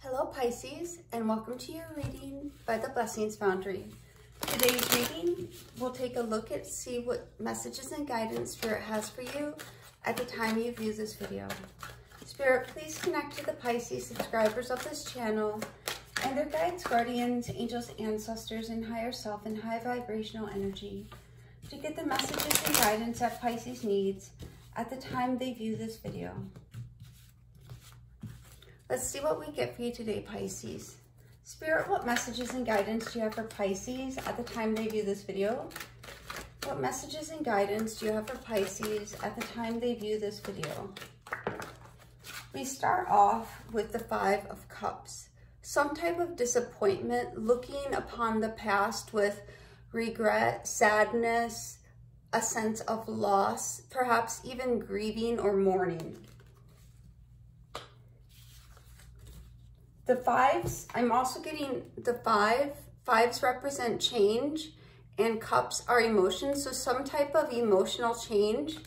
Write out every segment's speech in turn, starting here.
Hello Pisces, and welcome to your reading by the Blessings Foundry. Today's reading, we'll take a look at see what messages and guidance Spirit has for you at the time you view this video. Spirit, please connect to the Pisces subscribers of this channel and their guides, guardians, angels, ancestors, and higher self in high vibrational energy to get the messages and guidance that Pisces needs at the time they view this video. Let's see what we get for you today, Pisces. Spirit, what messages and guidance do you have for Pisces at the time they view this video? What messages and guidance do you have for Pisces at the time they view this video? We start off with the Five of Cups. Some type of disappointment, looking upon the past with regret, sadness, a sense of loss, perhaps even grieving or mourning. The fives, I'm also getting the fives represent change, and cups are emotions, so some type of emotional change.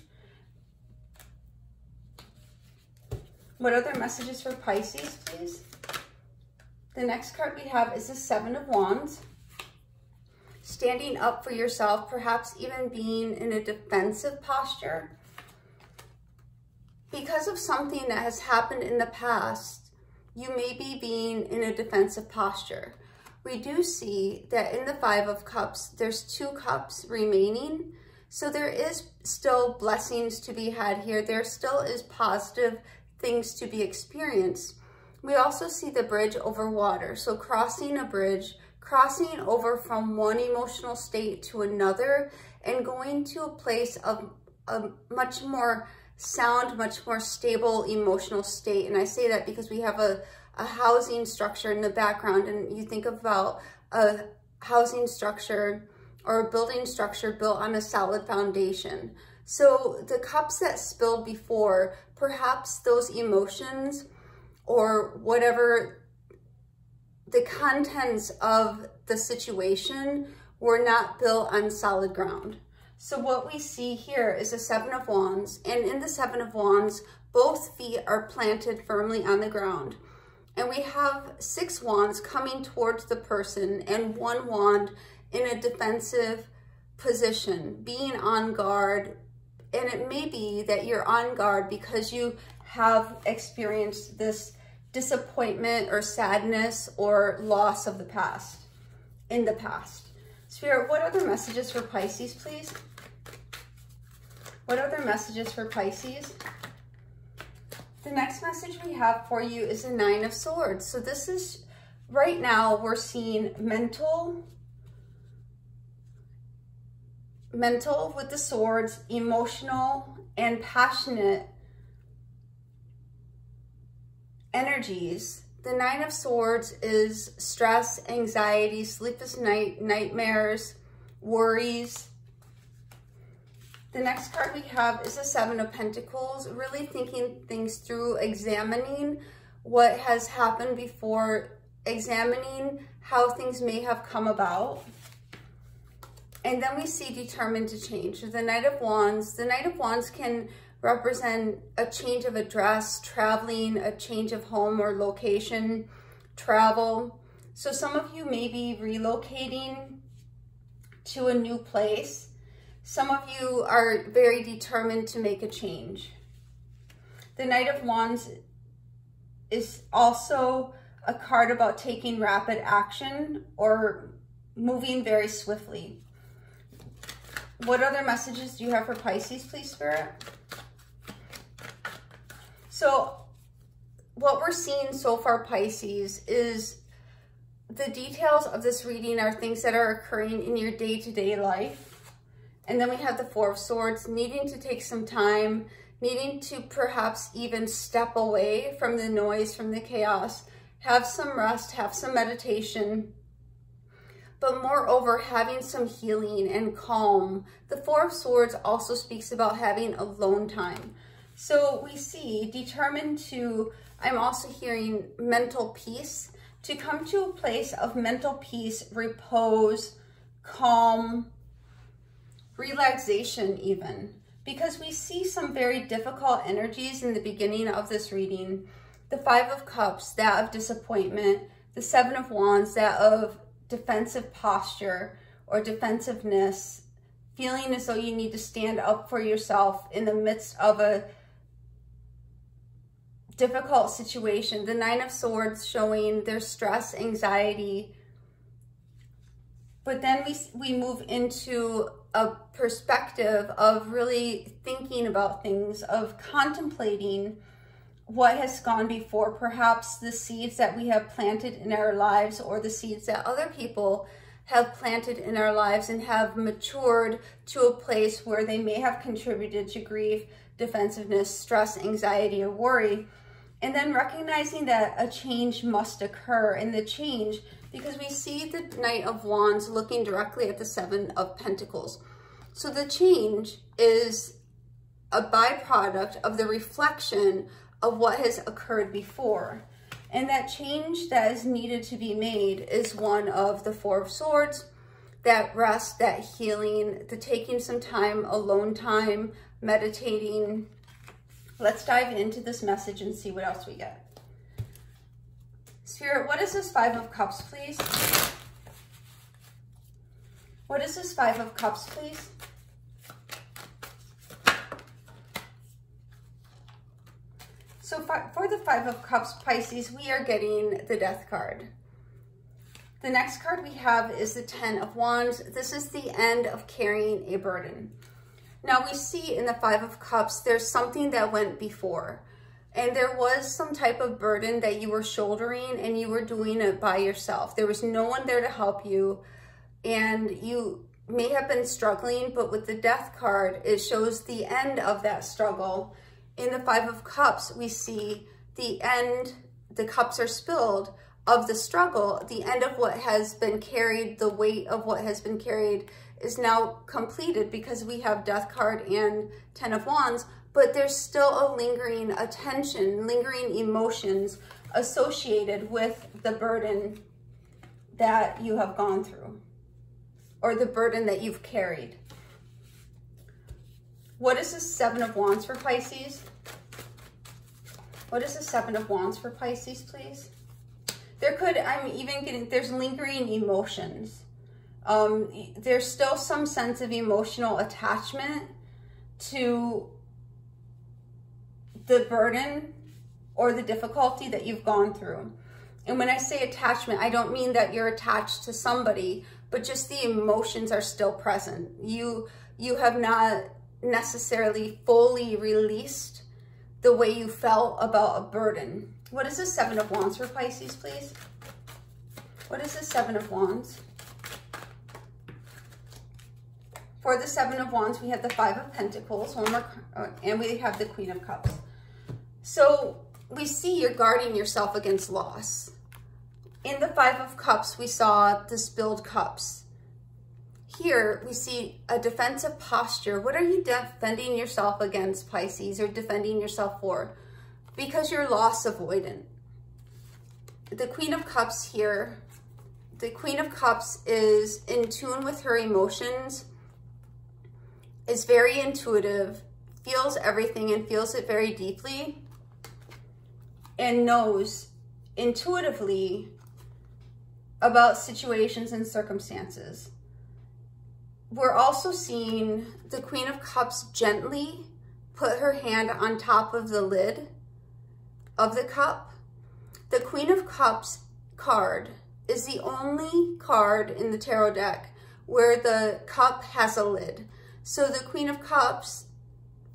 What other messages for Pisces, please? The next card we have is the Seven of Wands. Standing up for yourself, perhaps even being in a defensive posture. Because of something that has happened in the past, you may be being in a defensive posture. We do see that in the Five of Cups, there's 2 cups remaining. So there is still blessings to be had here. There still is positive things to be experienced. We also see the bridge over water. So crossing a bridge, crossing over from one emotional state to another, and going to a place of a much more sound, much more stable emotional state. And I say that because we have a housing structure in the background, and you think about a housing structure or a building structure built on a solid foundation. So the cups that spilled before, perhaps those emotions or whatever the contents of the situation were not built on solid ground. So what we see here is a Seven of Wands, and in the Seven of Wands, both feet are planted firmly on the ground. And we have 6 wands coming towards the person and 1 wand in a defensive position, being on guard. And it may be that you're on guard because you have experienced this disappointment or sadness or loss of the past, in the past. Spirit, what other messages for Pisces, please? What other messages for Pisces? The next message we have for you is the Nine of Swords. So this is, right now, we're seeing mental with the swords, emotional and passionate energies. The Nine of Swords is stress, anxiety, sleepless nightmares, worries. The next card we have is the Seven of Pentacles, really thinking things through, examining what has happened before, examining how things may have come about. And then we see determined to change. So the Knight of Wands can represent a change of address, traveling, a change of home or location, travel. So some of you may be relocating to a new place. Some of you are very determined to make a change. The Knight of Wands is also a card about taking rapid action or moving very swiftly. What other messages do you have for Pisces, please, Spirit? So what we're seeing so far, Pisces, is the details of this reading are things that are occurring in your day-to-day life. And then we have the Four of Swords, needing to take some time, needing to perhaps even step away from the noise, from the chaos, have some rest, have some meditation, but moreover, having some healing and calm. The Four of Swords also speaks about having alone time. So we see determined to, I'm also hearing mental peace, to come to a place of mental peace, repose, calm, relaxation even, because we see some very difficult energies in the beginning of this reading. the Five of Cups, that of disappointment, the Seven of Wands, that of defensive posture or defensiveness, feeling as though you need to stand up for yourself in the midst of a difficult situation. The Nine of Swords showing their stress, anxiety. But then we move into a perspective of really thinking about things, of contemplating what has gone before, perhaps the seeds that we have planted in our lives or the seeds that other people have planted in our lives and have matured to a place where they may have contributed to grief, defensiveness, stress, anxiety, or worry. And then recognizing that a change must occur, and the change, because we see the Knight of Wands looking directly at the Seven of Pentacles. So the change is a byproduct of the reflection of what has occurred before. And that change that is needed to be made is one of the Four of Swords, that rest, that healing, the taking some time, alone time, meditating. Let's dive into this message and see what else we get. Spirit, what is this Five of Cups, please? What is this Five of Cups, please? So for the Five of Cups, Pisces, we are getting the Death card. The next card we have is the Ten of Wands. This is the end of carrying a burden. Now we see in the Five of Cups, there's something that went before. And there was some type of burden that you were shouldering and you were doing it by yourself. There was no one there to help you. And you may have been struggling, but with the Death card, it shows the end of that struggle. In the Five of Cups, we see the end, the cups are spilled of the struggle. The end of what has been carried, the weight of what has been carried is now completed because we have Death card and Ten of Wands, but there's still a lingering attention, lingering emotions associated with the burden that you have gone through or the burden that you've carried. What is the Seven of Wands for Pisces? What is the Seven of Wands for Pisces, please? There's lingering emotions. There's still some sense of emotional attachment to the burden or the difficulty that you've gone through. And when I say attachment, I don't mean that you're attached to somebody, but just the emotions are still present. You have not necessarily fully released the way you felt about a burden. What is the Seven of Wands for Pisces, please? What is the Seven of Wands? For the Seven of Wands, we have the Five of Pentacles, one more, and we have the Queen of Cups. So we see you're guarding yourself against loss. In the Five of Cups, we saw the spilled cups. Here, we see a defensive posture. What are you defending yourself against, Pisces, or defending yourself for? Because you're loss avoidant. The Queen of Cups here, the Queen of Cups is in tune with her emotions, is very intuitive, feels everything and feels it very deeply, and knows intuitively about situations and circumstances. We're also seeing the Queen of Cups gently put her hand on top of the lid of the cup. The Queen of Cups card is the only card in the tarot deck where the cup has a lid. So the Queen of Cups,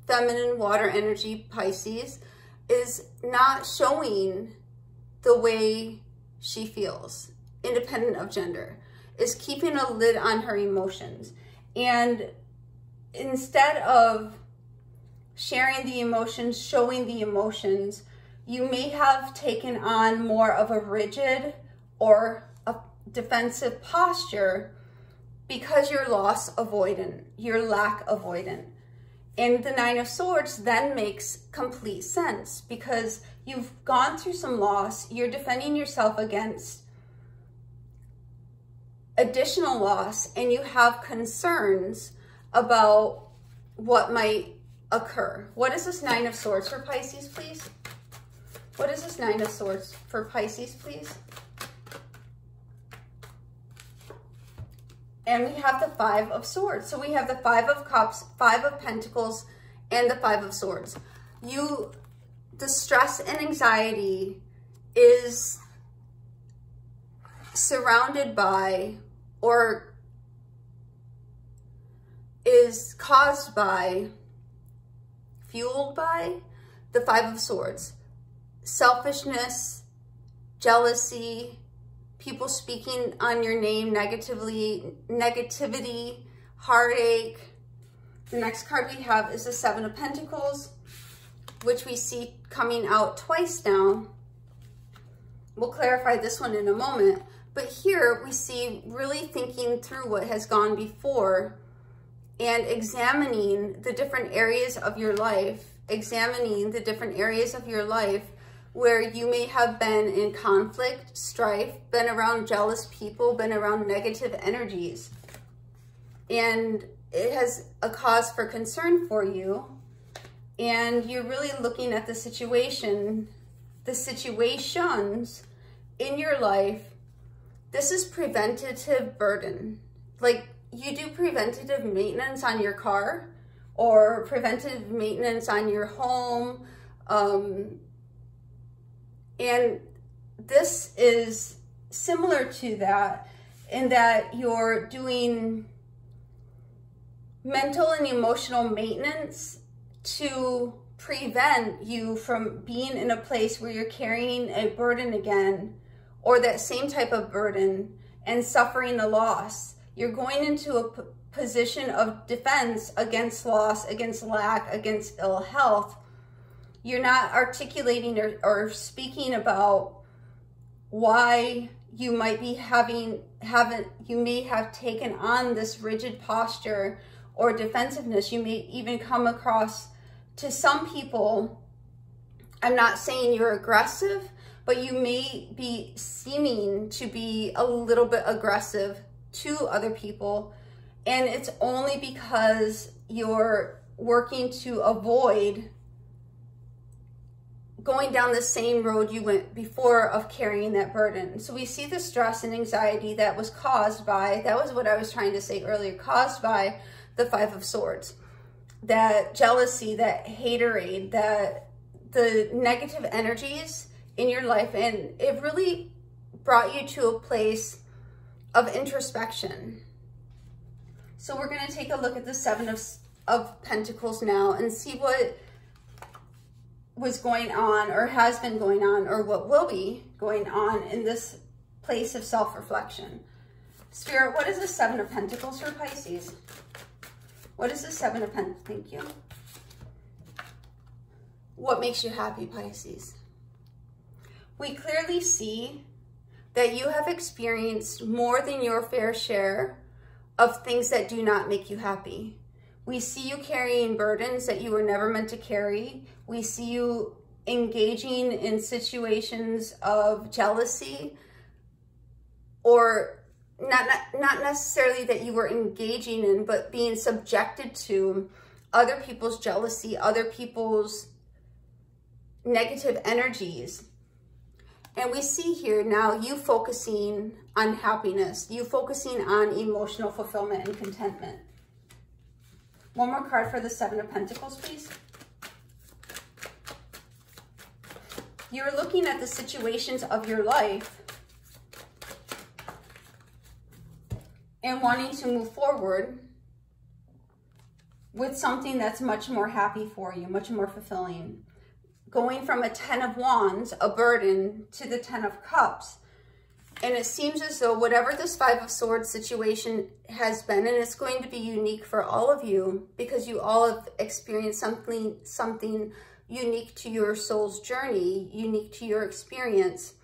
feminine water energy, Pisces, is not showing the way she feels, independent of gender, is keeping a lid on her emotions. And instead of sharing the emotions, showing the emotions, you may have taken on more of a rigid or a defensive posture because you're loss avoidant, you're lack avoidant. And the Nine of Swords then makes complete sense because you've gone through some loss, you're defending yourself against additional loss, and you have concerns about what might occur. What is this Nine of Swords for Pisces, please? What is this Nine of Swords for Pisces, please? And we have the Five of Swords. So we have the Five of Cups, Five of Pentacles, and the Five of Swords. The stress and anxiety is surrounded by, or is caused by, fueled by the Five of Swords. Selfishness, jealousy, people speaking on your name negatively, negativity, heartache. The next card we have is the Seven of Pentacles, which we see coming out twice now. We'll clarify this one in a moment. But here we see really thinking through what has gone before and examining the different areas of your life, where you may have been in conflict, strife, been around jealous people, been around negative energies. And it has a cause for concern for you. And you're really looking at the situation, the situations in your life. This is preventative burden. Like, you do preventative maintenance on your car or preventive maintenance on your home. And this is similar to that in that you're doing mental and emotional maintenance to prevent you from being in a place where you're carrying a burden again, or that same type of burden, and suffering a loss. You're going into a position of defense against loss, against lack, against ill health. You're not articulating or speaking about why you might be you may have taken on this rigid posture or defensiveness. You may even come across, to some people, I'm not saying you're aggressive, but you may be seeming to be a little bit aggressive to other people. And it's only because you're working to avoid going down the same road you went before of carrying that burden. So we see the stress and anxiety that was caused by, that was what I was trying to say earlier, caused by the Five of Swords. That jealousy, that haterade, that the negative energies in your life. And it really brought you to a place of introspection. So we're going to take a look at the Seven of Pentacles now and see what was going on, or has been going on, or what will be going on in this place of self-reflection. Spirit, what is the Seven of Pentacles for Pisces? What is the Seven of Pentacles? Thank you. What makes you happy, Pisces? We clearly see that you have experienced more than your fair share of things that do not make you happy. We see you carrying burdens that you were never meant to carry. We see you engaging in situations of jealousy, or not necessarily that you were engaging in, but being subjected to other people's jealousy, other people's negative energies. And we see here now you focusing on happiness, you focusing on emotional fulfillment and contentment. One more card for the Seven of Pentacles, please. You're looking at the situations of your life and wanting to move forward with something that's much more happy for you, much more fulfilling. Going from a Ten of Wands, a burden, to the Ten of Cups. And it seems as though whatever this Five of Swords situation has been, and it's going to be unique for all of you because you all have experienced something unique to your soul's journey, unique to your experience,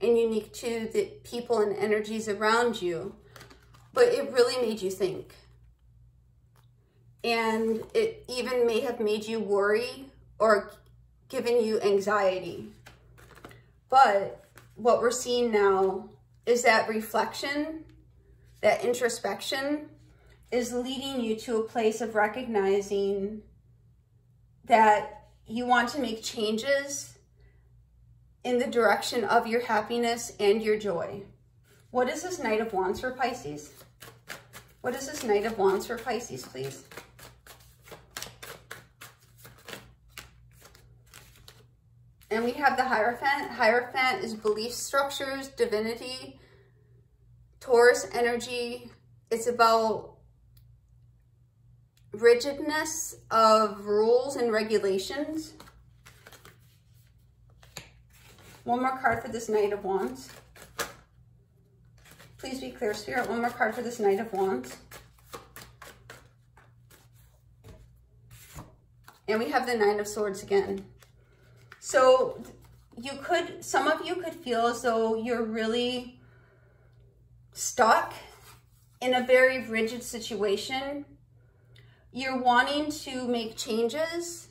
and unique to the people and energies around you. But it really made you think. And it even may have made you worry or given you anxiety. But what we're seeing now is that reflection, that introspection is leading you to a place of recognizing that you want to make changes in the direction of your happiness and your joy. What is this Knight of Wands for Pisces? What is this Knight of Wands for Pisces, please? And we have the Hierophant. Hierophant is belief structures, divinity, Taurus energy. It's about rigidness of rules and regulations. One more card for this Knight of Wands. Please be clear, Spirit. One more card for this Knight of Wands. And we have the Nine of Swords again. So some of you could feel as though you're really stuck in a very rigid situation. You're wanting to make changes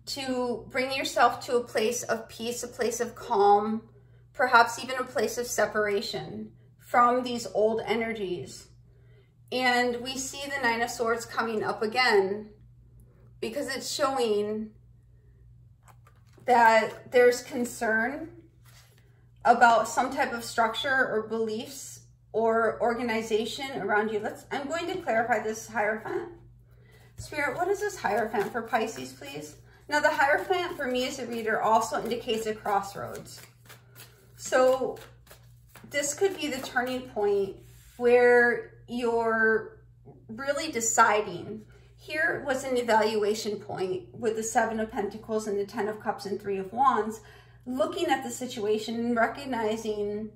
to bring yourself to a place of peace, a place of calm, perhaps even a place of separation from these old energies. And we see the Nine of Swords coming up again because it's showing that there's concern about some type of structure or beliefs or organization around you. I'm going to clarify this Hierophant. Spirit, what is this Hierophant for Pisces, please? Now, the Hierophant for me as a reader also indicates a crossroads. So this could be the turning point where you're really deciding. Here was an evaluation point with the Seven of Pentacles and the Ten of Cups and Three of Wands, looking at the situation and recognizing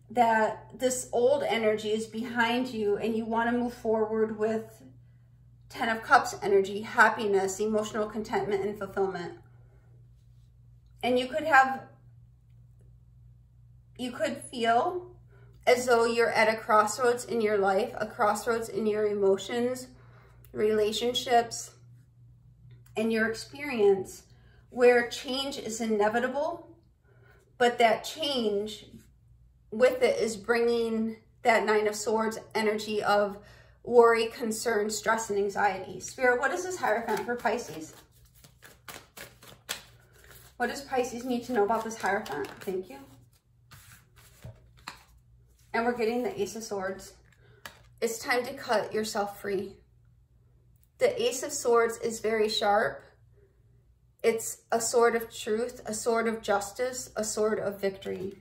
that this old energy is behind you and you want to move forward with Ten of Cups energy, happiness, emotional contentment, and fulfillment. And you could feel as though you're at a crossroads in your life, a crossroads in your emotions, relationships, and your experience, where change is inevitable, but that change with it is bringing that Nine of Swords energy of worry, concern, stress, and anxiety. Spirit, what is this Hierophant for Pisces? What does Pisces need to know about this Hierophant? Thank you. And we're getting the Ace of Swords. It's time to cut yourself free. The Ace of Swords is very sharp. It's a sword of truth, a sword of justice, a sword of victory.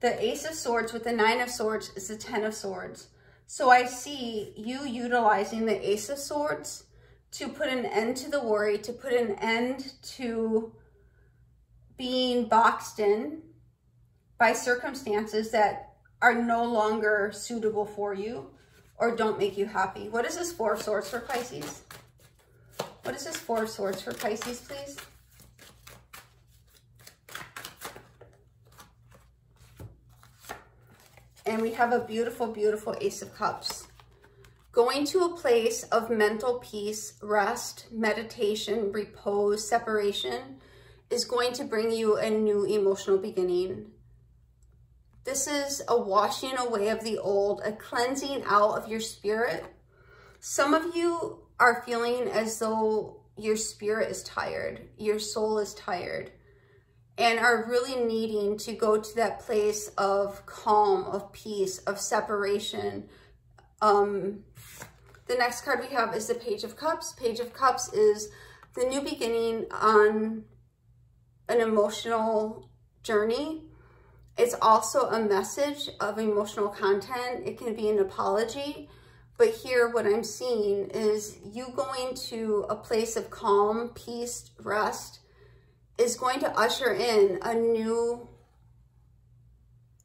The Ace of Swords with the Nine of Swords is the Ten of Swords. So I see you utilizing the Ace of Swords to put an end to the worry, to put an end to being boxed in by circumstances that are no longer suitable for you or don't make you happy. What is this Four of Swords for Pisces? What is this Four of Swords for Pisces, please? And we have a beautiful, beautiful Ace of Cups. Going to a place of mental peace, rest, meditation, repose, separation is going to bring you a new emotional beginning. This is a washing away of the old, a cleansing out of your spirit. Some of you are feeling as though your spirit is tired, your soul is tired, and are really needing to go to that place of calm, of peace, of separation. The next card we have is the Page of Cups. Page of Cups is the new beginning on an emotional journey. It's also a message of emotional content. It can be an apology. But here what I'm seeing is you going to a place of calm, peace, rest is going to usher in a new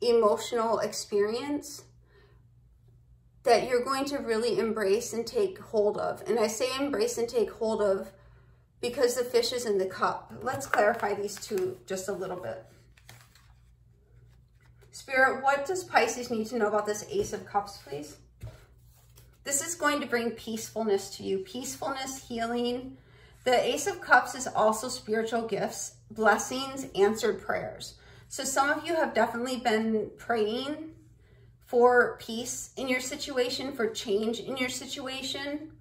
emotional experience that you're going to really embrace and take hold of. And I say embrace and take hold of because the fish is in the cup. Let's clarify these two just a little bit. Spirit, what does Pisces need to know about this Ace of Cups, please? This is going to bring peacefulness to you. Peacefulness, healing. The Ace of Cups is also spiritual gifts, blessings, answered prayers. So some of you have definitely been praying for peace in your situation, for change in your situation.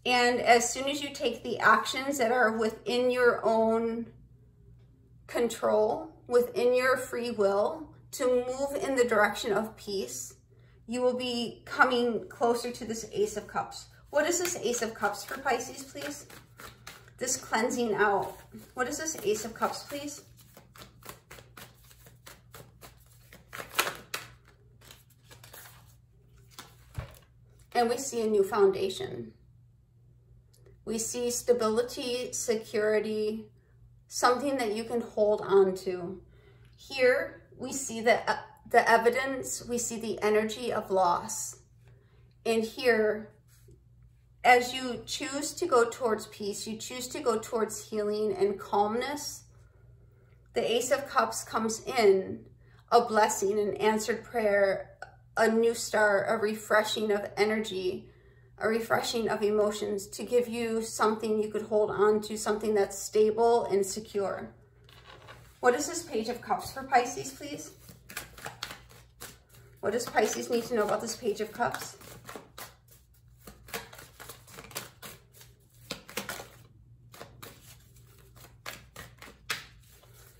And as soon as you take the actions that are within your own control, within your free will, to move in the direction of peace, you will be coming closer to this Ace of Cups. What is this Ace of Cups for Pisces, please? This cleansing out. What is this Ace of Cups, please? And we see a new foundation. We see stability, security, something that you can hold on to. Here, we see the evidence, we see the energy of loss. And here, as you choose to go towards peace, you choose to go towards healing and calmness, the Ace of Cups comes in, a blessing, an answered prayer, a new start, a refreshing of energy, a refreshing of emotions to give you something you could hold on to, something that's stable and secure. What is this Page of Cups for Pisces, please? What does Pisces need to know about this Page of Cups?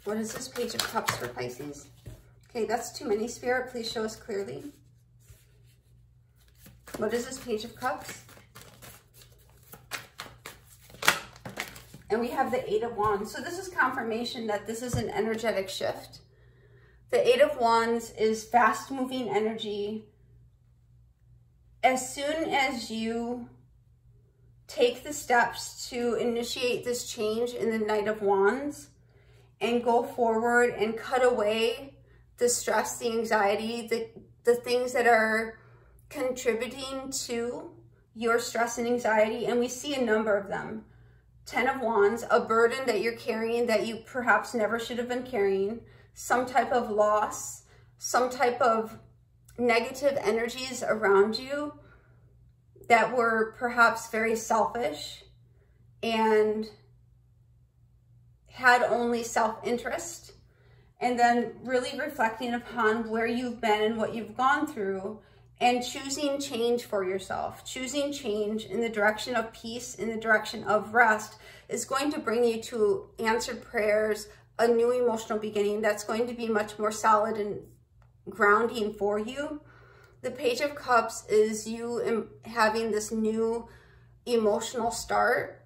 What is this Page of Cups for Pisces? Okay, that's too many, Spirit. Please show us clearly. What is this Page of Cups? And we have the Eight of Wands. So this is confirmation that this is an energetic shift. The Eight of Wands is fast-moving energy. As soon as you take the steps to initiate this change in the Knight of Wands and go forward and cut away the stress, the anxiety, the things that are contributing to your stress and anxiety, and we see a number of them. 10 of Wands, a burden that you're carrying that you perhaps never should have been carrying, some type of loss, some type of negative energies around you that were perhaps very selfish and had only self-interest, and then really reflecting upon where you've been and what you've gone through and choosing change for yourself. Choosing change in the direction of peace, in the direction of rest, is going to bring you to answered prayers, a new emotional beginning that's going to be much more solid and grounding for you. The Page of Cups is you having this new emotional start.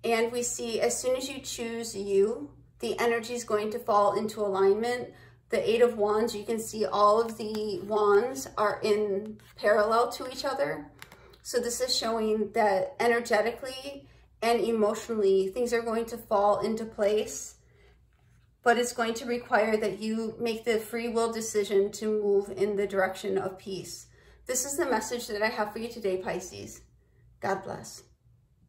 And we see as soon as you choose you, the energy is going to fall into alignment. The Eight of Wands, you can see all of the wands are in parallel to each other. So this is showing that energetically and emotionally, things are going to fall into place. But it's going to require that you make the free will decision to move in the direction of peace. This is the message that I have for you today, Pisces. God bless.